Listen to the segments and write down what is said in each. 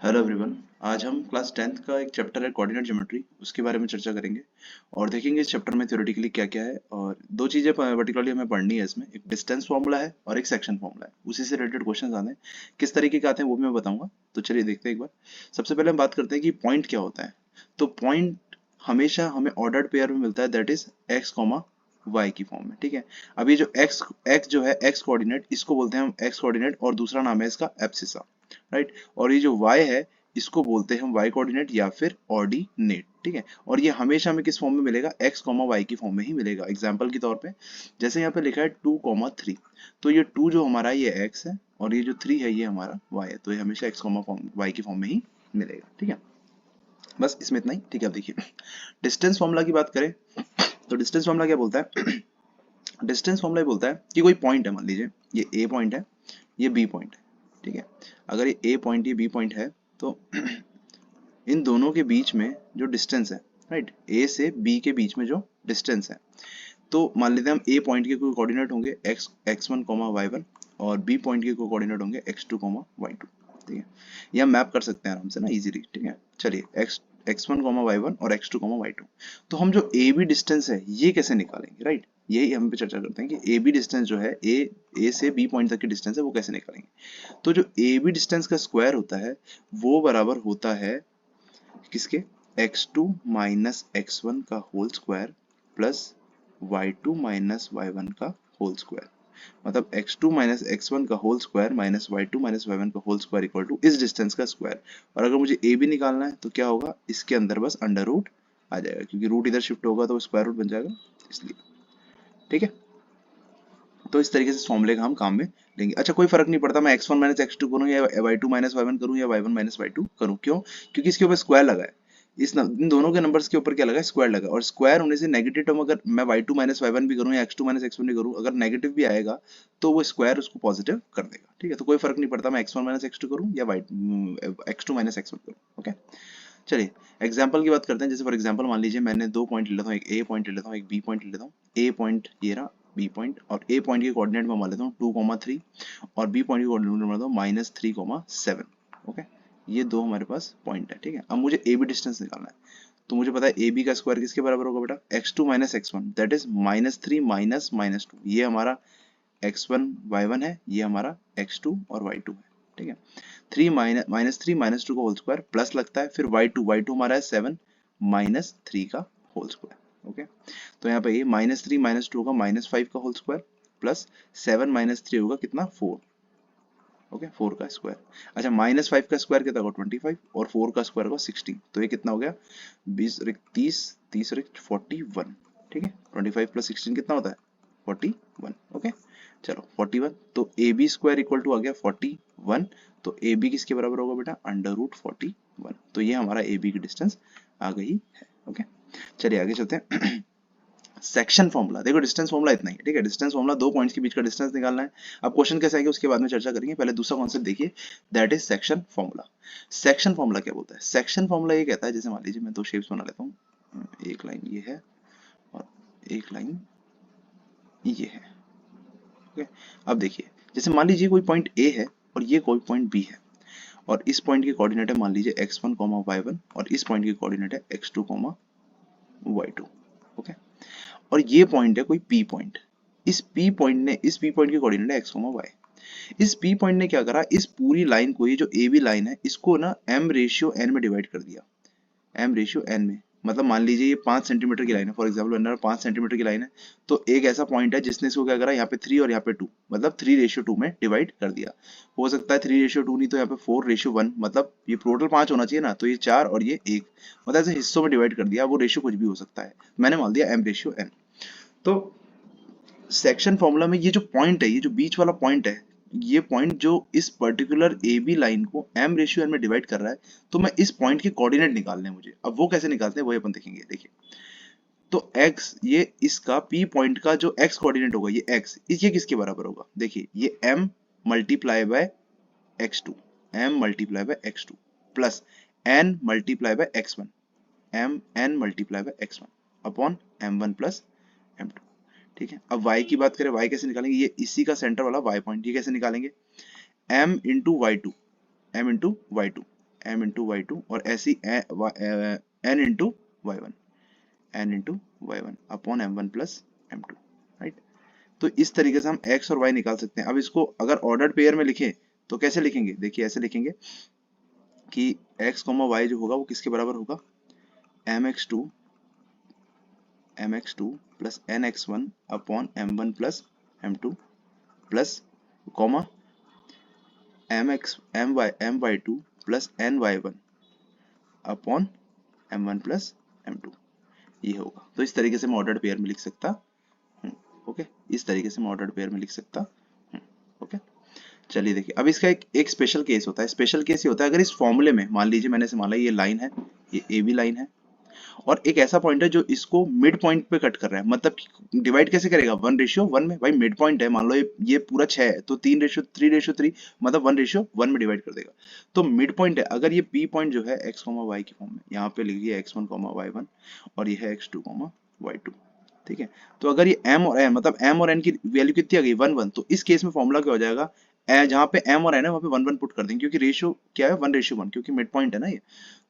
Hello everyone. आज हम class 10th का एक चैप्टर है कोऑर्डिनेट ज्योमेट्री, उसके बारे में चर्चा करेंगे और देखेंगे इस चैप्टर में थ्योरेटिकली क्या क्या है। और दो चीज़ें पर्टिकुलरली हमें पढ़नी है इसमें, एक डिस्टेंस फार्मूला है और एक सेक्शन फार्मूला है। उसी से रिलेटेड क्वेश्चन आते हैं, किस तरीके के आते हैं वो भी मैं बताऊंगा। तो चलिए देखते हैं एक बार। सबसे पहले हम बात करते हैं कि पॉइंट क्या होता है। तो पॉइंट हमेशा हमें ऑर्डर्ड पेयर में मिलता है, that is X comma Y की फॉर्म में। ठीक है, अब ये जो एक्स जो है एक्स कोऑर्डिनेट, इसको बोलते हैं हम एक्स कोऑर्डिनेट और दूसरा नाम है इसका एब्सिसा, राइट। और ये जो y है इसको बोलते हैं हम y कोऑर्डिनेट या फिर ऑर्डिनेट। ठीक है, और ये हमेशा हमें किस फॉर्म में मिलेगा, x कॉमा वाई की फॉर्म में ही मिलेगा। एग्जांपल के तौर पे जैसे यहाँ पे लिखा है 2,3, तो ये 2 जो हमारा ये x है और ये जो 3 है ये हमारा y है, तो ये हमेशा x कॉमा वाई की फॉर्म में ही मिलेगा। ठीक है, बस इसमें इतना ही। ठीक है, अब देखिए डिस्टेंस फॉर्मूला की बात करें तो डिस्टेंस फॉर्मूला क्या बोलता है डिस्टेंस फॉर्मूला ये बोलता है कि कोई पॉइंट है, मान लीजिए ये a पॉइंट है, ये b पॉइंट है। ठीक है, अगर ये a पॉइंट ये b पॉइंट है तो इन दोनों के बीच में जो डिस्टेंस है, राइट, ए से बी के बीच में जो डिस्टेंस है, तो मान लेते हैं हम ए पॉइंट के कोई कोऑर्डिनेट होंगे x1 y1 और बी पॉइंट के कोई कोऑर्डिनेट होंगे x2 y2। ठीक है, ये हम मैप कर सकते हैं आराम से ना, इजीली। ठीक है, चलिए x1 y1 और x2 y2। तो हम जो ए बी डिस्टेंस है ये कैसे निकालेंगे, राइट, यही हम पे चर्चा करते हैं कि ए बी डिस्टेंस जो है ए से बी पॉइंट तक की डिस्टेंस है वो कैसे निकालेंगे। तो जो ए बी डिस्टेंस का स्क्वायर होता है वो बराबर होता है किसके, x2 माइनस x1 का whole square plus y2 minus y1 का होल स्क्वायर। मतलब x2 माइनस x1 का whole square minus y2 minus y1 का होल स्क्वायर इक्वल टू इस डिस्टेंस का स्क्वायर। और अगर मुझे a भी निकालना है तो क्या होगा, इसके अंदर बस अंडर रूट आ जाएगा, क्योंकि रूट इधर शिफ्ट होगा तो स्क्वायर रूट बन जाएगा, इसलिए। ठीक है, तो इस तरीके से फॉर्मूले का हम काम में लेंगे। अच्छा, कोई फर्क नहीं पड़ता मैं x1 माइनस x2 करूँ या y2 माइनस y1 करूँ या y1 माइनस y2 करूँ, क्यों, क्योंकि इसके ऊपर स्क्वायर लगा है। इन दोनों के नंबर्स के ऊपर क्या लगा है, स्क्वायर लगा। और स्क्वायर होने से नेगेटिव टर्म अगर मैं y2 माइनस y1 भी करूँ या x2 माइनस x1 भी करूँ, अगर नेगेटिव भी आएगा तो वो स्क्वायर उसको पॉजिटिव कर देगा। ठीक है, तो कोई फर्क नहीं पड़ता मैं x1 माइनस x2 करूँ या x2 माइनस x1 करूँ। ओके, चलिए एग्जाम्पल की बात करते हैं। जैसे फॉर एग्जाम्पल मान लीजिए मैंने दो पॉइंट ले लेता हूँ, एक ए पॉइंट ले लेता हूँ, एक बी पॉइंट ले लेता हूँ। ए पॉइंट ये रहा, बी पॉइंट, और ए पॉइंट के कोऑर्डिनेट में मान लेता हूँ 2,3 और बी पॉइंट के कोऑर्डिनेट में मान लेता हूँ -3,7। ओके, ये दो हमारे पास पॉइंट है। ठीक है, अब मुझे ए बी डिस्टेंस निकालना है। तो मुझे पता है ए बी का स्क्वायर किसके बराबर होगा बेटा, x2 minus x1, that is -3 minus -2। ये हमारा x1 y1 है, ये हमारा x2 और y2 है। ठीक है, थ्री माइनस टू का होल स्क्वायर प्लस लगता है, फिर y2 हमारा है 7 माइनस 3 का होल स्क्वायर। ओके, तो यहाँ पे ये -3 -2 होगा -5 का होल स्क्वायर प्लस 7 -3 होगा कितना, 4। ओके, 4 का स्क्वायर। अच्छा, -5 का स्क्वायर कितना होगा 25 और 4 का स्क्वायर होगा 16, तो ये कितना हो गया 20 और 30, 30 और 41। ठीक है, 25 प्लस 16 कितना होता है 41। ओके, चलो 41, तो A B square equal to आ गया 41। तो ए बी किसके बराबर होगा बेटा, अंडर रूट 41। तो ये हमारा ए बी की डिस्टेंस आ गई है। ओके, चलिए आगे चलते हैं। सेक्शन फॉर्मूला देखो, डिस्टेंस फॉर्मूला इतना ही है। ठीक है, डिस्टेंस फॉर्मूला दो पॉइंट्स के बीच का डिस्टेंस निकालना है। अब क्वेश्चन कैसे आएगा उसके बाद में चर्चा करेंगे, पहले दूसरा कॉन्सेप्ट देखिए, that is section formula. Section formula क्या बोलता है, सेक्शन फॉर्मूला ये कहता है, जैसे मान लीजिए मैं दो शेप्स बना लेता हूँ, एक लाइन ये है और एक लाइन ये है। ओके, अब देखिए जैसे मान लीजिए कोई पॉइंट ए है और ये कोई पॉइंट बी है, और इस पॉइंट के कोऑर्डिनेट है मान लीजिए x1 y1 और इस पॉइंट के कोऑर्डिनेट है x2 y2। ओके, और ये पॉइंट है कोई P पॉइंट। इस P पॉइंट के कोऑर्डिनेट है x, y। इस P पॉइंट ने क्या करा, इस पूरी लाइन को, ये जो AB लाइन है, इसको ना m/n में डिवाइड कर दिया। m/n में मतलब मान लीजिए ये 5 सेंटीमीटर की लाइन है, फॉर एग्जांपल अंदर 5 सेंटीमीटर की लाइन है, तो एक ऐसा पॉइंट है जिसने इसको क्या करा, यहाँ पे 3 और यहाँ पे 2, मतलब 3:2 में डिवाइड कर दिया। हो सकता है 3:2 नहीं तो यहाँ पे 4:1, मतलब ये टोटल 5 होना चाहिए ना, तो ये 4 और ये 1, मतलब ऐसे हिस्सों में डिवाइड कर दिया। वो रेशियो कुछ भी हो सकता है, मैंने मान दिया m/n। तो सेक्शन फॉर्मूला में ये जो पॉइंट है, ये जो बीच वाला पॉइंट है, ये पॉइंट जो इस पर्टिकुलर ए बी लाइन को m/n में डिवाइड कर रहा है, तो मैं इस पॉइंट के कोऑर्डिनेट निकालने हैं मुझे। अब वो कैसे निकालते हैं वही अपन देखेंगे। देखिए, तो x, ये इसका p पॉइंट का जो x कोऑर्डिनेट होगा, ये x, ये किसके बराबर होगा, देखिए ये m multiply by x2, m multiply by x2 plus n multiply by x1, n multiply by x1 upon m1 plus m2। ठीक है, अब y की बात करें, y कैसे निकालेंगे, ये इसी का सेंटर वाला y पॉइंट, ये कैसे निकालेंगे, m into Y two, m into Y two, और ऐसी n into Y one, n into Y one upon M one plus M two, right. तो इस तरीके से हम x और y निकाल सकते हैं। अब इसको अगर ऑर्डर्ड पेयर में लिखें तो कैसे लिखेंगे, देखिए ऐसे लिखेंगे कि x कॉमा y जो होगा वो किसके बराबर होगा, mx2 plus nx1 upon m1 plus m2 plus comma my2 plus ny1 upon m1 plus m2, ये होगा। तो इस तरीके से मैं ऑर्डर्ड पेयर में लिख सकता हूँ। ओके, इस तरीके से मैं ऑर्डर्ड पेयर में लिख सकता हूँ। ओके, चलिए देखिए, अब इसका एक स्पेशल केस होता है। स्पेशल केस ये होता है अगर इस फॉर्मूले में मान लीजिए मैंने से माना ये लाइन है, ये ए बी लाइन है, और एक ऐसा पॉइंट है जो इसको मिड पॉइंट पे कट कर रहा है, मतलब डिवाइड कैसे करेगा, 1:1 में। भाई मिड पॉइंट है, मान लो ये पूरा 6 है तो 3:3:3 मतलब 1:1 में डिवाइड कर देगा। तो मिड पॉइंट है, अगर ये पी पॉइंट जो है x कॉमा वाई की फॉर्म में, यहाँ पे लिखिए x1 कॉमा y1 और ये है x2 कॉमा y2, ठीक है। तो अगर ये m और n मतलब m और n की वैल्यू कितनी आ गई, 1:1, तो इस केस में फॉर्मूला क्या हो जाएगा, जहाँ पे m और n है वहाँ पे 1:1 पुट कर देंगे, क्योंकि रेशियो क्या है 1:1, क्योंकि मिड पॉइंट है ना ये।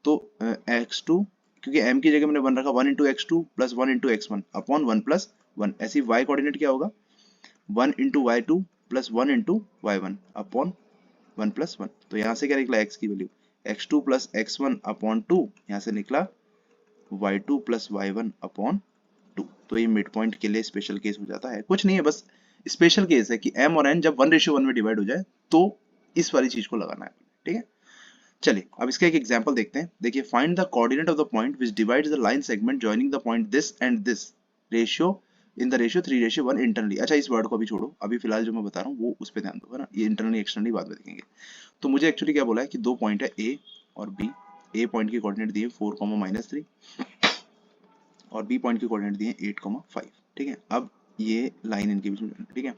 तो x2, क्योंकि m की जगह मैंने 1 रखा, 1 into X two plus 1 into X one upon 1 plus 1, ऐसी y कोऑर्डिनेट क्या होगा, 1 into Y two plus 1 into Y one upon 1 plus 1। तो यहाँ से क्या निकला x की value, x2 plus x1 upon 2, यहाँ से निकला y2 प्लस y1 अपॉन 2। तो ये मिड पॉइंट के लिए स्पेशल केस हो जाता है, कुछ नहीं है, बस स्पेशल केस है कि m और n जब 1:1 में डिवाइड हो जाए तो इस वाली चीज को लगाना है, ठीक है। चलिए अब इसका एक एग्जांपल देखते हैं। देखिए, find the coordinate of the point which divides the line segment joining the point this and this ratio in the ratio 3:1 internally. अच्छा, इस वर्ड को अभी छोड़ो, अभी फिलहाल जो मैं बता रहा हूँ वो उस पर ध्यान दो, है ना। ये इंटरनली एक्सटर्नली बाद में देखेंगे। तो मुझे एक्चुअली क्या बोला है कि दो पॉइंट है ए और बी। ए पॉइंट के कोऑर्डिनेट दिए 4, -3 और बी पॉइंट के कोऑर्डिनेट दिए 8, 5, ठीक है। अब ये लाइन इनके बीच में, ठीक है।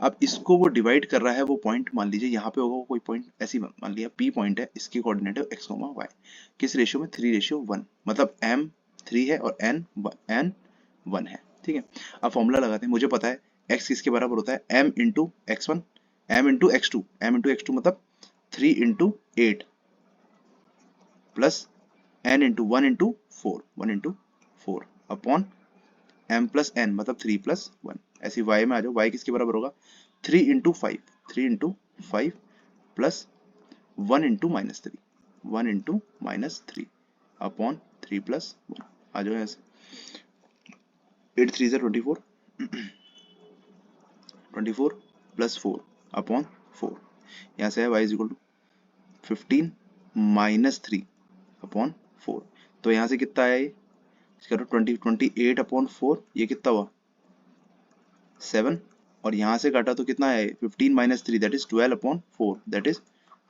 अब इसको वो डिवाइड कर रहा है, वो पॉइंट मान लीजिए यहाँ पे होगा कोई पॉइंट, ऐसी मान लिया पी पॉइंट है, इसके कोऑर्डिनेट है x, y, किस रेशियो में, 3:1, मतलब m 3 है और n 1 है, ठीक है। अब फॉर्मूला लगाते हैं। मुझे पता है x किसके बराबर होता है, m into x1 m into x2 मतलब 3 into 8 plus n into 1 into 4 upon m plus n मतलब 3 प्लस 1। ऐसी y में आ जाओ, y किसके बराबर होगा, 3 into 5 plus 1 into -3 upon 3 plus 1। आ जाओ यहाँ से, 8 3 24 24 प्लस 4 अपॉन 4। यहाँ से है y is equal to 15 -3 upon 4। तो यहाँ से कितना आया ये, करो 28 अपॉन 4, ये कितना हुआ 7, और यहाँ से काटा तो कितना है 15 -3 that is 12 upon 4 that is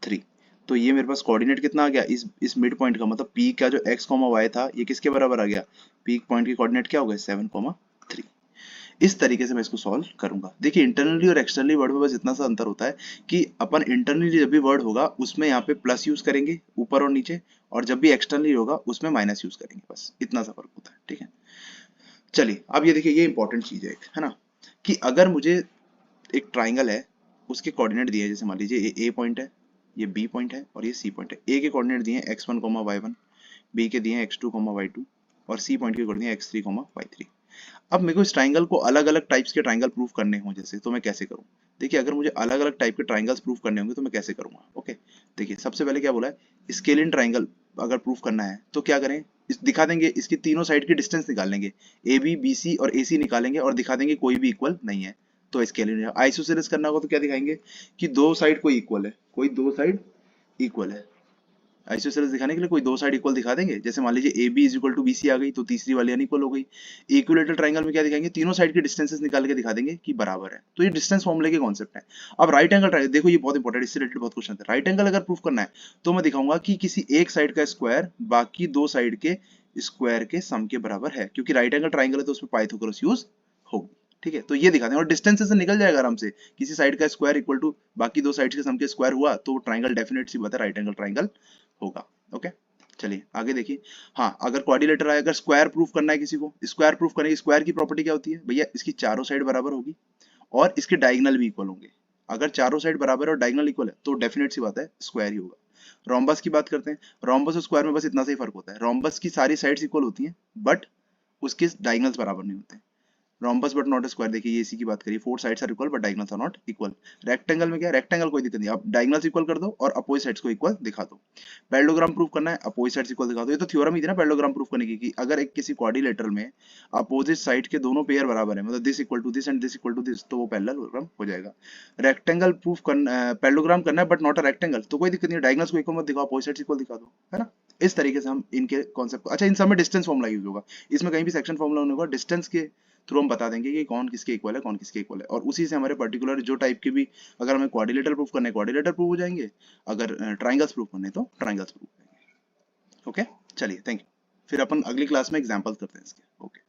3। तो ये मेरे पास कोऑर्डिनेट कितना आ गया इस मिड पॉइंट का, मतलब पी का जो x, y था ये किसके बराबर आ गया, पी पॉइंट की कोऑर्डिनेट क्या हो गया 7, 3। इस तरीके से मैं इसको सॉल्व करूंगा। देखिए, इंटरनली और एक्सटर्नली वर्ड में बस इतना सा अंतर होता है कि अपन इंटरनली जब भी वर्ड होगा उसमें यहाँ पे प्लस यूज करेंगे ऊपर और नीचे, और जब भी एक्सटर्नली होगा उसमें माइनस यूज करेंगे, बस इतना सा फर्क होता है, ठीक है। चलिए अब ये देखिए, ये इंपॉर्टेंट चीज है, है ना, कि अगर मुझे एक ट्राइंगल है, उसके कोऑर्डिनेट दिए हैं, जैसे मान लीजिए ये ए पॉइंट है, ये बी पॉइंट है और ये सी पॉइंट है। ए के कोऑर्डिनेट दिए हैं x1, y1, बी के दिए हैं x2, y2 और सी पॉइंट के कोऑर्डिनेट x3, y3। अब मेरे को इस ट्राइंगल को अलग अलग टाइप्स के ट्राइंगल प्रूफ करने हो जैसे, तो मैं कैसे करूं। देखिए, अगर मुझे अलग अलग टाइप के ट्राइंगल्स प्रूफ करने होंगे तो मैं कैसे करूंगा। ओके, देखिए सबसे पहले क्या बोला है, स्केलिन ट्राइंगल अगर प्रूफ करना है तो क्या करें, दिखा देंगे इसकी तीनों साइड की डिस्टेंस निकाल लेंगे, ए बी बी सी और ए सी निकालेंगे और दिखा देंगे कोई भी इक्वल नहीं है, तो स्केलिन। आइसोसेलेस करना होगा तो क्या दिखाएंगे कि दो साइड कोई इक्वल है, कोई दो साइड इक्वल है। आइसोसेलेस दिखाने के लिए कोई दो साइड इक्वल दिखा देंगे, जैसे मान लीजिए A B is equal to B C आ गई तो तीसरी वाली अनइक्वल हो गई। इक्विलेटरल ट्राइंगल में क्या दिखाएंगे, तीनों साइड के डिस्टेंसेस निकाल के दिखा देंगे कि बराबर है। तो ये डिस्टेंस फॉर्मूले के कॉन्सेप्ट है। अब राइट एंगल ट्राइंगल देखो, ये बहुत इंपॉर्टेंट, इससे रिलेटेड बहुत क्वेश्चन है। राइट एंगल अगर प्रूफ करना है तो मैं दिखाऊंगा कि किसी एक साइड का स्क्वायर बाकी दो साइड के स्क्वायर के सम के बराबर है, क्योंकि राइट एंगल ट्राइंगल है तो उसमें पाइथागोरस यूज होगी, ठीक है। तो ये दिखा दें, और डिस्टेंसेस से निकल जाएगा आराम से, किसी साइड का स्क्वायर इक्वल टू बाकी दो साइड्स के सम के स्क्वायर हुआ तो ट्राइंगल डेफिनेट सी बात है राइट एंगल ट्राइंगल होगा। ओके, चलिए आगे देखिए। हाँ, अगर क्वाड्रिलेटरल आए, अगर स्क्वायर प्रूफ करना है किसी को, स्क्वायर प्रूफ करने की स्क्वायर की प्रॉपर्टी क्या होती है भैया, इसकी चारों साइड बराबर होगी और इसके डायगोनल भी इक्वल होंगे। अगर चारों साइड बराबर और डायगोनल इक्वल है तो डेफिनेट सी बात है स्क्वायर ही होगा। रोम्बस की बात करते हैं, रोम्बस और स्क्वायर में बस इतना सा ही फर्क होता है, रोम्बस की सारी साइड्स इक्वल होती हैं बट उसके डायगोनल्स बराबर नहीं होते। रोम्बस बट नॉट स्क्वायर, देखिए ये इसी की बात करिए, four sides are equal but diagonals are not equal. Rectangle में क्या है, रेक्टेंगल कोई दिक्कत नहीं, आप डायगोनल्स इक्वल कर दो और अपोजिट साइड्स को इक्वल दिखा दो। पैरेललोग्राम प्रूफ करना है, अपोजिट साइड्स इक्वल दिखा दो, ये तो थ्योरम ही थी ना पैरेललोग्राम प्रूफ करने की, कि अगर एक किसी क्वाड्रिलेटरल में अपोजिट साइड के दोनों पेयर बराबर है, मतलब this equal to this and this equal to this, तो वो पैरेललोग्राम हो जाएगा। रेक्टेंगल प्रूफ करना, पैरेललोग्राम करना है बट नॉट अ रेक्टेंगल, तो कोई दिक्कत नहीं, डायगोनल्स को इक्वल मत दिखाओ, अपोजिट साइड्स इक्वल दिखा दो, है ना। इस तरीके से हम इनके कॉन्सेप्ट, अच्छा इन सब में डिस्टेंस फॉर्मूला यूज होगा, इसमें कहीं भी सेक्शन फॉर्मूला नहीं होगा, डिस्टेंस के थ्रू हम बता देंगे कि कौन किसके इक्वल है, कौन किसके इक्वल है, और उसी से हमारे पर्टिकुलर जो टाइप के भी, अगर हमें क्वाड्रिलेटरल प्रूफ करने क्वाड्रिलेटरल प्रूफ हो जाएंगे, अगर ट्राइंगल्स प्रूफ करने तो ट्राइंगल्स प्रूफ करेंगे। ओके, चलिए थैंक यू। फिर अपन अगली क्लास में एग्जांपल करते हैं इसके। ओके।